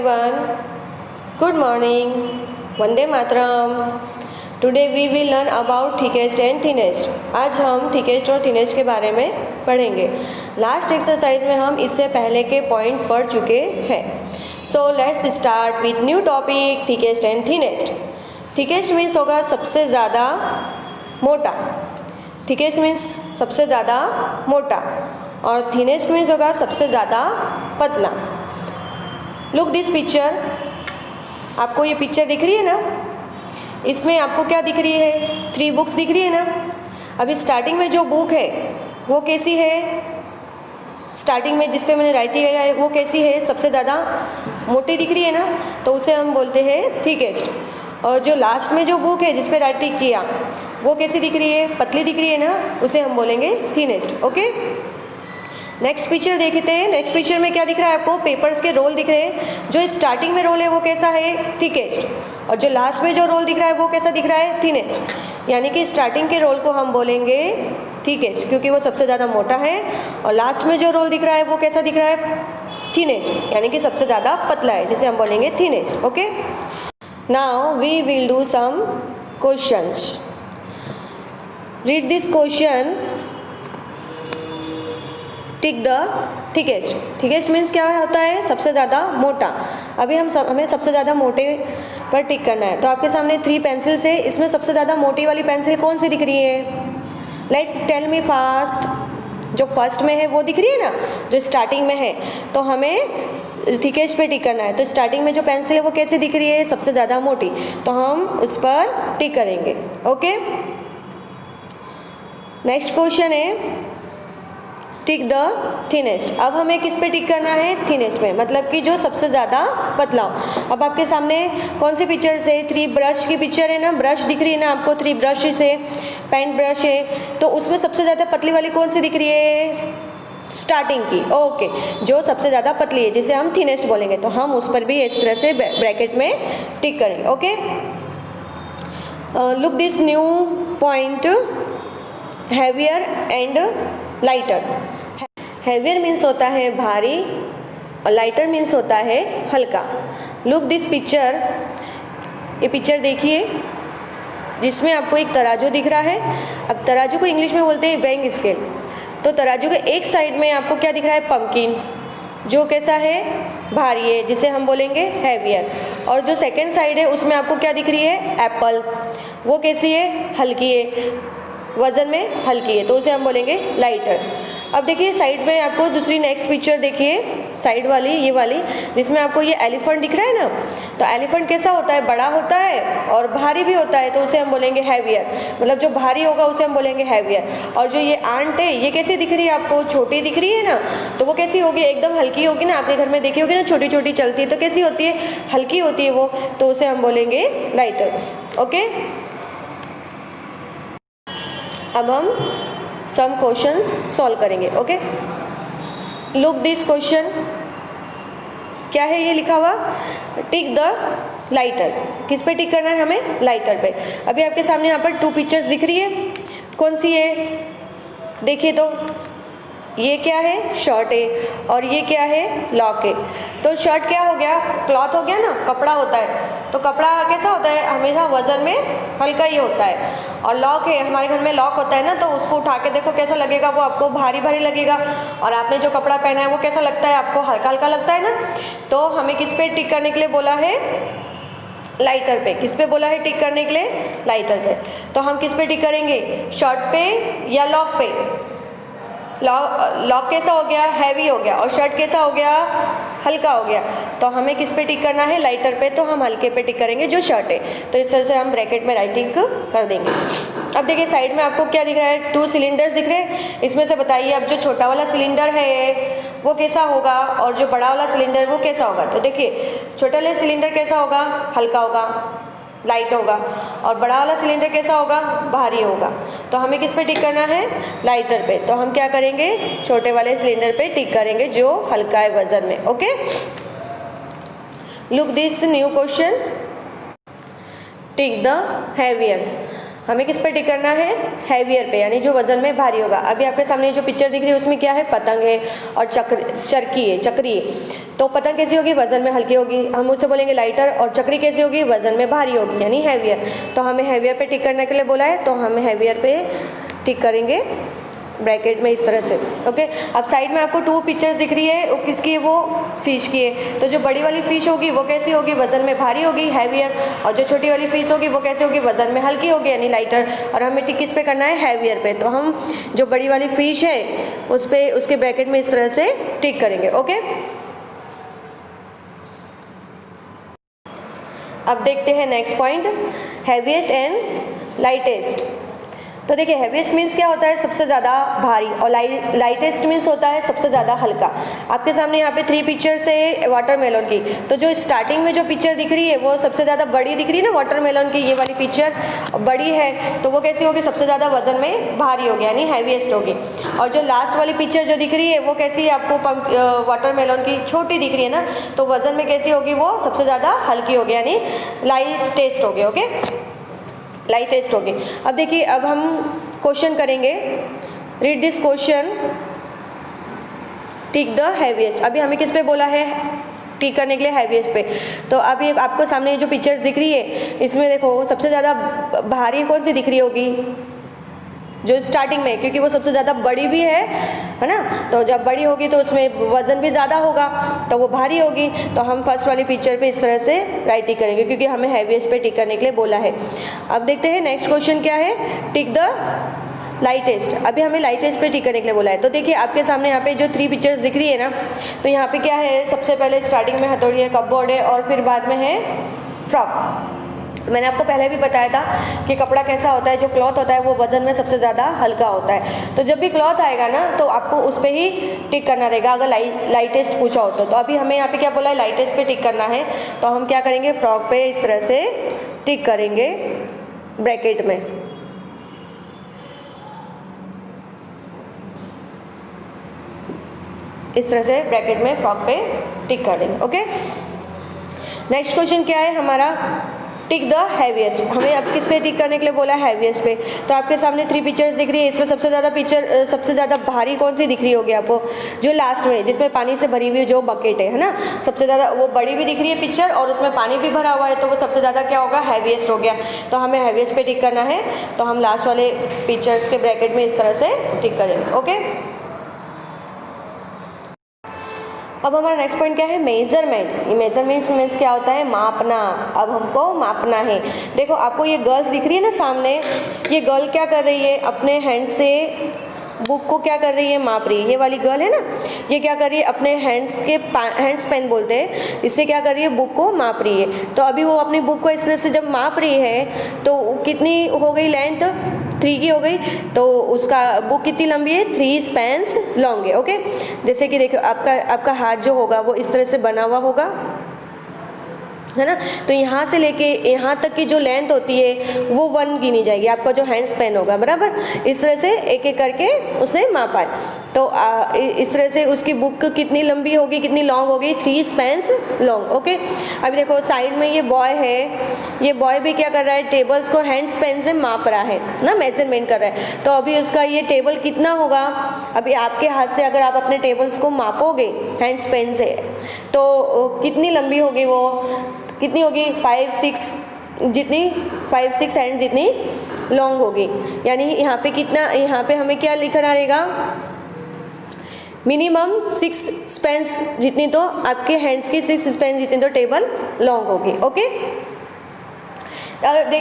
everyone. Good morning. Vande Mataram. Today we will learn about thickest and thinnest. आज हम thickest और thinnest के बारे में पढ़ेंगे. लास्ट एक्सरसाइज में हम इससे पहले के पॉइंट पढ़ चुके हैं. So let's start with new topic thickest and thinnest. Thickest means होगा सबसे ज़्यादा मोटा. थिकेस्ट मीन्स सबसे ज़्यादा मोटा और थिनेस्ट मीन्स होगा सबसे ज़्यादा पतला. Look this picture. आपको ये पिक्चर दिख रही है ना. इसमें आपको क्या दिख रही है? 3 बुक्स दिख रही है ना. अभी स्टार्टिंग में जो बुक है वो कैसी है? स्टार्टिंग में जिस पे मैंने राइटिंग किया है वो कैसी है? सबसे ज़्यादा मोटी दिख रही है ना, तो उसे हम बोलते हैं थिकेस्ट. और जो लास्ट में जो बुक है जिस पे राइटिंग किया वो कैसी दिख रही है? पतली दिख रही है ना, उसे हम बोलेंगे थिनेस्ट. ओके, नेक्स्ट पिक्चर देखते हैं. नेक्स्ट पिक्चर में क्या दिख रहा है आपको? पेपर्स के रोल दिख रहे हैं. जो स्टार्टिंग में रोल है वो कैसा है? थिकेस्ट. और जो लास्ट में जो रोल दिख रहा है वो कैसा दिख रहा है? थिनेस्ट. यानी कि स्टार्टिंग के रोल को हम बोलेंगे थिकेस्ट क्योंकि वो सबसे ज़्यादा मोटा है, और लास्ट में जो रोल दिख रहा है वो कैसा दिख रहा है? थिनेस्ट, यानी कि सबसे ज़्यादा पतला है, जिसे हम बोलेंगे thinnest. Okay, now we will do some questions. Read this question. Tick the thickest. Thickest means क्या होता है? सबसे ज़्यादा मोटा. अभी हमें सबसे ज़्यादा मोटे पर टिक करना है. तो आपके सामने 3 पेंसिल्स है. इसमें सबसे ज़्यादा मोटी वाली पेंसिल कौन सी दिख रही है? Like tell me fast. जो फर्स्ट में है वो दिख रही है ना, जो स्टार्टिंग में है. तो हमें थिकेस्ट पे टिक करना है. तो स्टार्टिंग में जो पेंसिल है वो कैसी दिख रही है? सबसे ज़्यादा मोटी. तो हम उस पर टिक करेंगे. ओके, नेक्स्ट क्वेश्चन है टिक द थिनेस्ट. अब हमें किस पे टिक करना है? थिनेस्ट पे, मतलब कि जो सबसे ज़्यादा पतला हो. अब आपके सामने कौन सी पिक्चर से? 3 ब्रश की पिक्चर है ना. ब्रश दिख रही है ना आपको? 3 ब्रश है, पेन ब्रश है. तो उसमें सबसे ज़्यादा पतली वाली कौन सी दिख रही है? स्टार्टिंग की. ओके, जो सबसे ज़्यादा पतली है जिसे हम थिनेस्ट बोलेंगे. तो हम उस पर भी इस तरह से ब्रैकेट में टिक करेंगे. Okay, look this new point. Heavier and lighter. Heavier means होता है भारी और लाइटर मीन्स होता है हल्का. Look this picture. ये पिक्चर देखिए जिसमें आपको एक तराजू दिख रहा है. अब तराजू को इंग्लिश में बोलते हैं वेइंग स्केल. तो तराजू के एक साइड में आपको क्या दिख रहा है? पंपकिन, जो कैसा है? भारी है, जिसे हम बोलेंगे हैवियर. और जो सेकेंड साइड है उसमें आपको क्या दिख रही है? एप्पल. वो कैसी है? हल्की है, वज़न में हल्की है, तो उसे हम बोलेंगे लाइटर. अब देखिए साइड में आपको दूसरी नेक्स्ट पिक्चर देखिए, साइड वाली, ये वाली, जिसमें आपको ये एलिफेंट दिख रहा है ना. तो एलिफेंट कैसा होता है? बड़ा होता है और भारी भी होता है, तो उसे हम बोलेंगे हैवियर. मतलब जो भारी होगा उसे हम बोलेंगे हैवियर. और जो ये आंट है ये कैसी दिख रही है आपको? छोटी दिख रही है ना. तो वो कैसी होगी? एकदम हल्की होगी ना. आपके घर में देखी होगी ना, छोटी छोटी चलती है, तो कैसी होती है? हल्की होती है वो, तो उसे हम बोलेंगे लाइटर. ओके, अब हम सम क्वेश्चंस सॉल्व करेंगे. Okay, look this question. क्या है ये लिखा हुआ? Tick the lighter. किस पे टिक करना है हमें? लाइटर पे. अभी आपके सामने यहाँ पर 2 पिक्चर्स दिख रही है. कौन सी है? देखिए तो ये क्या है? शर्ट है. और ये क्या है? लॉक है. तो शर्ट क्या हो गया? क्लॉथ हो गया ना, कपड़ा होता है. तो कपड़ा कैसा होता है? हमेशा वज़न में हल्का ही होता है. और लॉक है, हमारे घर में लॉक होता है ना, तो उसको उठा के देखो कैसा लगेगा? वो आपको भारी भारी लगेगा. और आपने जो कपड़ा पहना है वो कैसा लगता है आपको? हल्का हल्का लगता है ना. तो हमें किस पे टिक करने के लिए बोला है? लाइटर पे. किस पे बोला है टिक करने के लिए? लाइटर पे. तो हम किस पे टिक करेंगे? शर्ट पे या लॉक पे? लॉक कैसा हो गया? हैवी हो गया. और शर्ट कैसा हो गया? हल्का हो गया. तो हमें किस पे टिक करना है? लाइटर पे. तो हम हल्के पे टिक करेंगे जो शर्ट है. तो इस तरह से हम ब्रैकेट में राइटिंग कर देंगे. अब देखिए साइड में आपको क्या दिख रहा है? 2 सिलेंडर्स दिख रहे हैं. इसमें से बताइए अब जो छोटा वाला सिलेंडर है वो कैसा होगा और जो बड़ा वाला सिलेंडर वो कैसा होगा? तो देखिए छोटा वाला सिलेंडर कैसा होगा? हल्का होगा, लाइट होगा. और बड़ा वाला सिलेंडर कैसा होगा? भारी होगा. तो हमें किस पे टिक करना है? लाइटर पे. तो हम क्या करेंगे? छोटे वाले सिलेंडर पे टिक करेंगे जो हल्का है वजन में. Okay, look this new question. Tick the heavier. हमें किस पे टिक करना है, हैवियर पे, यानी जो वजन में भारी होगा। अभी आपके सामने जो पिक्चर दिख रही है उसमें क्या है, पतंग है और चक्री है। तो पतंग कैसी होगी, वजन में हल्की होगी, हम उससे बोलेंगे लाइटर, और चक्री कैसी होगी, वजन में भारी होगी यानी हैवियर। तो हमें हैवियर पे टिक करने के लिए बोला है, तो हम हैवियर पे टिक करेंगे ब्रैकेट में इस तरह से। ओके, अब साइड में आपको 2 पिक्चर्स दिख रही है, वो किसकी है, वो फिश की है। तो जो बड़ी वाली फिश होगी वो कैसी होगी, वजन में भारी होगी, हैवियर, और जो छोटी वाली फिश होगी वो कैसी होगी, वजन में हल्की होगी यानी लाइटर। और हमें टिक किस पे करना है, हैवियर पे। तो हम जो बड़ी वाली फिश है उस पे, उसके ब्रैकेट में इस तरह से टिक करेंगे। ओके, अब देखते हैं next point, heaviest and lightest. तो देखिए, हैवीएस्ट मीन्स क्या होता है, सबसे ज़्यादा भारी, और लाइटेस्ट मीन्स होता है सबसे ज़्यादा हल्का। आपके सामने यहाँ पे 3 पिक्चर्स है वाटरमेलन की। तो जो स्टार्टिंग में जो पिक्चर दिख रही है वो सबसे ज़्यादा बड़ी दिख रही है ना, वाटरमेलन की ये वाली पिक्चर बड़ी है, तो वो कैसी होगी, सबसे ज़्यादा वजन में भारी होगी यानी हैवीएस्ट होगी। और जो लास्ट वाली पिक्चर जो दिख रही है वो कैसी है, आपको वाटरमेलन की छोटी दिख रही है ना, तो वजन में कैसी होगी, वो सबसे ज़्यादा हल्की होगी यानी लाइटेस्ट होगी। ओके, लाइटेस्ट होगी। अब देखिए, अब हम क्वेश्चन करेंगे, read this question, tick the heaviest. अभी हमें किस पे बोला है, टिक करने के लिए हैवीएस्ट पे। तो अभी आपको सामने जो पिक्चर्स दिख रही है इसमें देखो सबसे ज़्यादा भारी कौन सी दिख रही होगी, जो स्टार्टिंग में, क्योंकि वो सबसे ज़्यादा बड़ी भी है ना, तो जब बड़ी होगी तो उसमें वज़न भी ज़्यादा होगा तो वो भारी होगी। तो हम फर्स्ट वाली पिक्चर पे इस तरह से राइट टिक करेंगे क्योंकि हमें हैवीएस्ट पे टिक करने के लिए बोला है। अब देखते हैं नेक्स्ट क्वेश्चन क्या है, टिक द लाइटेस्ट। अभी हमें लाइटेस्ट पे टिक करने के लिए बोला है। तो देखिए, आपके सामने यहाँ पे जो 3 पिक्चर्स दिख रही है ना, तो यहाँ पे क्या है, सबसे पहले स्टार्टिंग में हथौड़ी है, कपबोर्ड है, और फिर बाद में है फ्रॉक। मैंने आपको पहले भी बताया था कि कपड़ा कैसा होता है, जो क्लॉथ होता है वो वज़न में सबसे ज़्यादा हल्का होता है। तो जब भी क्लॉथ आएगा ना तो आपको उस पर ही टिक करना रहेगा अगर लाइटेस्ट पूछा हो तो। अभी हमें यहाँ पे क्या बोला है, लाइटेस्ट पे टिक करना है, तो हम क्या करेंगे, फ्रॉक पे इस तरह से टिक करेंगे ब्रैकेट में। इस तरह से ब्रैकेट में फ्रॉक पे टिक कर देंगे। ओके, नेक्स्ट क्वेश्चन क्या है हमारा, टिक द हैवीएस्ट। हमें अब किस पे टिक करने के लिए बोला है, हैवीएस्ट पे। तो आपके सामने 3 पिक्चर्स दिख रही है, इसमें सबसे ज़्यादा भारी कौन सी दिख रही होगी आपको, जो लास्ट में जिसमें पानी से भरी हुई जो बकेट है ना, सबसे ज़्यादा वो बड़ी भी दिख रही है पिक्चर और उसमें पानी भी भरा हुआ है, तो वो सबसे ज़्यादा क्या होगा, हैवीएस्ट हो गया। तो हमें हैवीएस्ट पे टिक करना है, तो हम लास्ट वाले पिक्चर्स के ब्रैकेट में इस तरह से टिक करेंगे। ओके, अब हमारा नेक्स्ट पॉइंट क्या है, मेजरमेंट। ये मेजरमेंट्स मीन्स क्या होता है, मापना। अब हमको मापना है। देखो, आपको ये गर्ल्स दिख रही है ना सामने, ये गर्ल क्या कर रही है, अपने हैंड से बुक को क्या कर रही है, माप रही है। ये वाली गर्ल है ना, ये क्या कर रही है, अपने हैंड्स पेन बोलते हैं, इससे क्या कर रही है, बुक को माप रही है। तो अभी वो अपनी बुक को इस तरह से जब माप रही है तो कितनी हो गई लेंथ, 3 की हो गई। तो उसका बुक कितनी लंबी है, 3 स्पैन्स लॉन्ग है। ओके, जैसे कि देखो, आपका हाथ जो होगा वो इस तरह से बना हुआ होगा, है ना, तो यहाँ से लेके यहाँ तक की जो लेंथ होती है वो 1 गिनी जाएगी, आपका जो हैंड स्पेन होगा, बराबर। इस तरह से एक एक करके उसने मापा है। तो इस तरह से उसकी बुक कितनी लंबी होगी, कितनी लॉन्ग होगी, 3 स्पैन्स लॉन्ग। ओके, अभी देखो साइड में ये बॉय है, ये बॉय भी क्या कर रहा है, टेबल्स को हैंड स्पेन से माप रहा है ना, मेजरमेंट कर रहा है। तो अभी उसका ये टेबल कितना होगा, अभी आपके हाथ से अगर आप अपने टेबल्स को मापोगे हैंड स्पेन से तो कितनी लंबी होगी, वो कितनी होगी, 5-6 हैंड जितनी लॉन्ग होगी। यानी यहाँ पे कितना, यहाँ पे हमें क्या लिखना रहेगा, मिनिमम 6 स्पैन्स जितनी तो आपके हैंड्स की 6 स्पैन जितनी तो टेबल लॉन्ग होगी। ओके,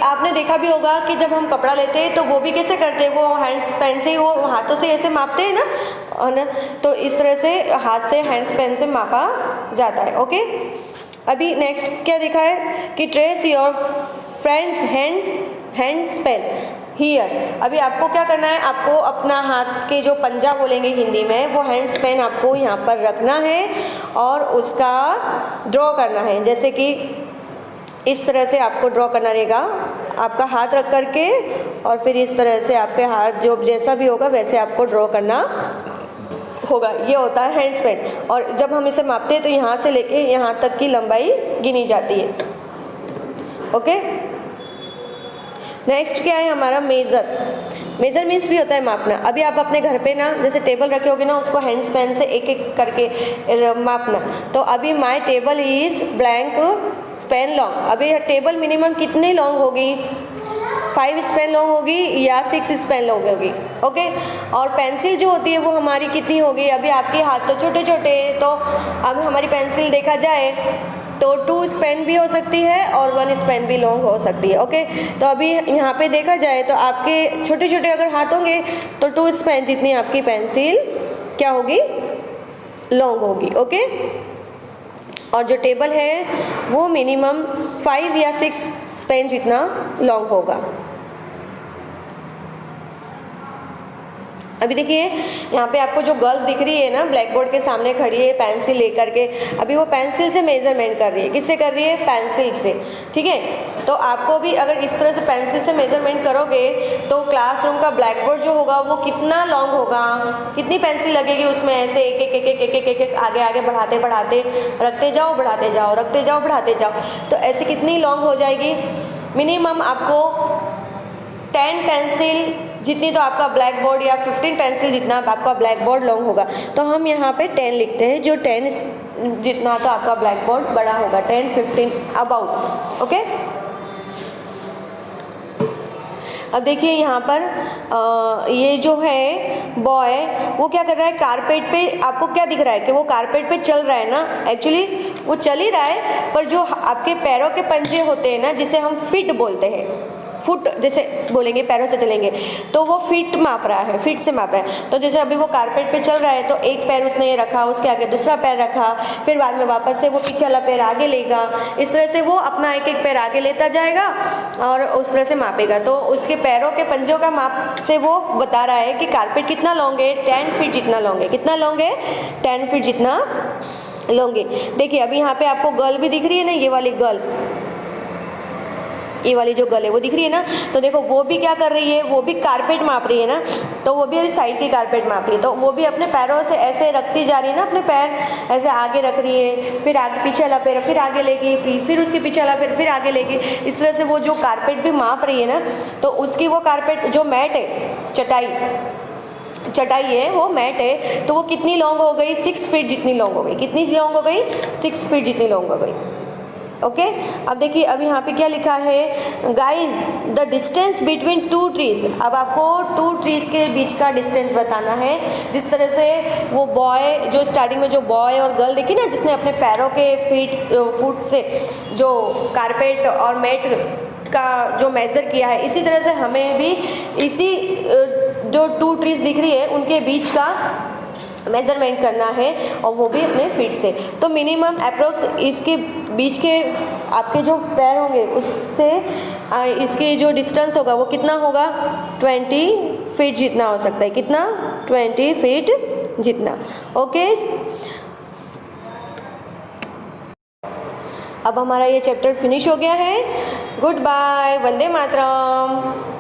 आपने देखा भी होगा कि जब हम कपड़ा लेते हैं तो वो भी कैसे करते हैं, वो हैंड स्पेन से ही, वो हाथों से ऐसे मापते हैं ना, और ना, तो इस तरह से हाथ से हैंड स्पेन से मापा जाता है। ओके, अभी नेक्स्ट क्या दिखा है कि trace your friends hand Spain here. अभी आपको क्या करना है, आपको अपना हाथ के जो पंजा बोलेंगे हिंदी में, वो हैंड स्पेन आपको यहाँ पर रखना है और उसका ड्रॉ करना है। जैसे कि इस तरह से आपको ड्रॉ करना रहेगा, आपका हाथ रख करके, और फिर इस तरह से आपके हाथ जो जैसा भी होगा वैसे आपको ड्रॉ करना होगा। ये होता है हैंड स्पेन। और जब हम इसे मापते हैं तो यहाँ से लेके यहाँ तक की लंबाई गिनी जाती है। ओके, नेक्स्ट क्या है हमारा मेज़र। मेज़र मीन्स भी होता है मापना। अभी आप अपने घर पे ना जैसे टेबल रखे होगे ना, उसको हैंड्स पेन से एक एक करके मापना। तो अभी my table is blank Spain long. अभी टेबल मिनिमम कितने लॉन्ग होगी? 5 स्पेन लॉन्ग होगी या 6 स्पेन लॉन्ग होगी। ओके। और पेंसिल जो होती है वो हमारी कितनी होगी? अभी आपके हाथ तो छोटे छोटे, तो अब हमारी पेंसिल देखा जाए तो 2 स्पेन भी हो सकती है और 1 स्पेन भी लॉन्ग हो सकती है। ओके। तो अभी यहाँ पे देखा जाए तो आपके छोटे छोटे अगर हाथ होंगे तो 2 स्पेन जितनी आपकी पेंसिल क्या होगी? लॉन्ग होगी। ओके। और जो टेबल है वो मिनिमम 5 या 6 स्पेन जितना लॉन्ग होगा। अभी देखिए यहाँ पे आपको जो गर्ल्स दिख रही है ना, ब्लैक बोर्ड के सामने खड़ी है पेंसिल लेकर के। अभी वो पेंसिल से मेजरमेंट कर रही है। किससे कर रही है? पेंसिल से। ठीक है। तो आपको भी अगर इस तरह से पेंसिल से मेजरमेंट करोगे तो क्लासरूम का ब्लैक बोर्ड जो होगा वो कितना लॉन्ग होगा? कितनी पेंसिल लगेगी उसमें? ऐसे एक एक एक एक एक एक एक आगे आगे बढ़ाते बढ़ाते रखते जाओ, बढ़ाते जाओ, रखते जाओ, बढ़ाते जाओ। तो ऐसे कितनी लॉन्ग हो जाएगी? मिनिमम आपको 10 पेंसिल जितनी तो आपका ब्लैक बोर्ड, या 15 पेंसिल जितना आपका ब्लैक बोर्ड लॉन्ग होगा। तो हम यहाँ पे 10 लिखते हैं, जो 10 जितना तो आपका ब्लैक बोर्ड बड़ा होगा, 10, 15 अबाउट। ओके। अब देखिए यहाँ पर ये जो है बॉय वो क्या कर रहा है? कारपेट पे। आपको क्या दिख रहा है कि वो कारपेट पे चल रहा है ना? एक्चुअली वो चल ही रहा है, पर जो आपके पैरों के पंजे होते हैं ना, जिसे हम फिट बोलते हैं, फुट जैसे बोलेंगे, पैरों से चलेंगे तो वो फीट माप रहा है, फीट से माप रहा है। तो जैसे अभी वो कारपेट पे चल रहा है तो एक पैर उसने रखा, उसके आगे दूसरा पैर रखा, फिर बाद में वापस से वो पीछे वाला पैर आगे लेगा। इस तरह से वो अपना एक एक पैर आगे लेता जाएगा और उस तरह से मापेगा। तो उसके पैरों के पंजों का माप से वो बता रहा है कि कारपेट कितना लॉन्ग है? 10 फीट जितना लॉन्ग है। कितना लॉन्ग है? 10 फीट जितना लॉन्ग है। देखिए अभी यहाँ पे आपको गर्ल भी दिख रही है ना, ये वाली गर्ल, ये वाली जो गर्ल है वो दिख रही है ना। तो देखो वो भी क्या कर रही है? वो भी कारपेट माप रही है ना। तो वो भी अभी साइड की कारपेट माप रही है। तो वो भी अपने पैरों से ऐसे रखती जा रही है ना, अपने पैर ऐसे आगे रख रही है, फिर आगे पीछे वाला पैर फिर आगे लेगी, फिर उसके पीछे वाला पैर फिर आगे लेगी। इस तरह से वो जो कारपेट भी माप रही है ना, तो उसकी वो कारपेट जो मैट है, चटाई है, वो मैट है, तो वो कितनी लॉन्ग हो गई? 6 फीट जितनी लॉन्ग हो गई। कितनी लॉन्ग हो गई? 6 फीट जितनी लॉन्ग हो गई। ओके। अब देखिए अब यहाँ पे क्या लिखा है? Guys the distance between 2 trees. अब आपको 2 ट्रीज के बीच का डिस्टेंस बताना है। जिस तरह से वो बॉय जो स्टार्टिंग में जो बॉय और गर्ल देखी ना, जिसने अपने पैरों के फुट से जो कारपेट और मैट का जो मेज़र किया है, इसी तरह से हमें भी इसी जो 2 ट्रीज दिख रही है उनके बीच का मेज़रमेंट करना है, और वो भी अपने फीट से। तो मिनिमम अप्रोक्स इसके बीच के आपके जो पैर होंगे उससे इसकी जो डिस्टेंस होगा वो कितना होगा? 20 फीट जितना हो सकता है। कितना? 20 फीट जितना। ओके। अब हमारा ये चैप्टर फिनिश हो गया है। Goodbye. वंदे मातरम।